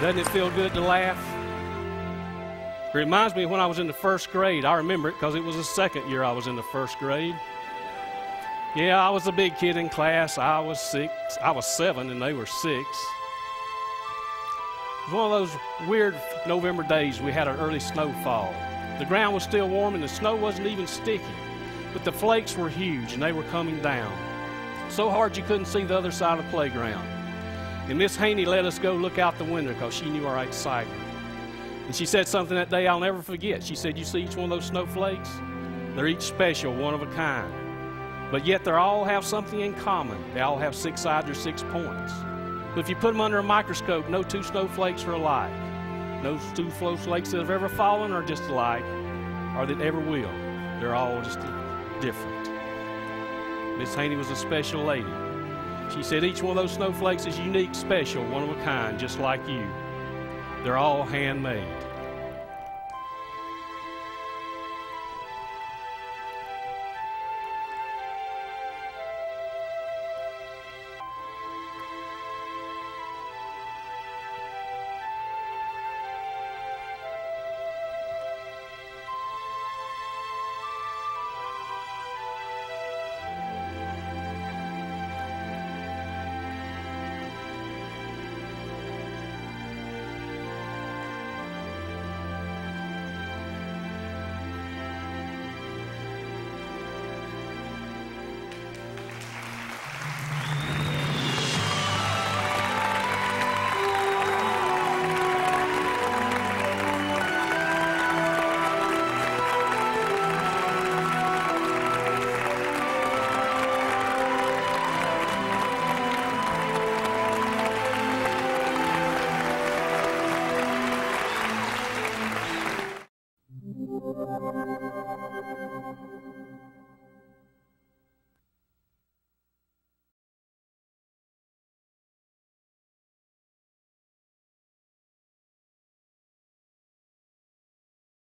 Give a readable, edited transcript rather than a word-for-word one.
Doesn't it feel good to laugh? It reminds me of when I was in the first grade. I remember it because it was the second year I was in the first grade. Yeah, I was the big kid in class. I was 7 and they were 6. It was one of those weird November days. We had an early snowfall. The ground was still warm and the snow wasn't even sticky, but the flakes were huge and they were coming down. So hard you couldn't see the other side of the playground. And Miss Haney let us go look out the window because she knew our excitement. And she said something that day I'll never forget. She said, "You see each one of those snowflakes? They're each special, one of a kind. But yet they all have something in common. They all have 6 sides or 6 points. But if you put them under a microscope, no 2 snowflakes are alike. No 2 snowflakes that have ever fallen are just alike, or that ever will. They're all just different." Miss Haney was a special lady. She said each one of those snowflakes is unique, special, one of a kind, just like you. They're all handmade.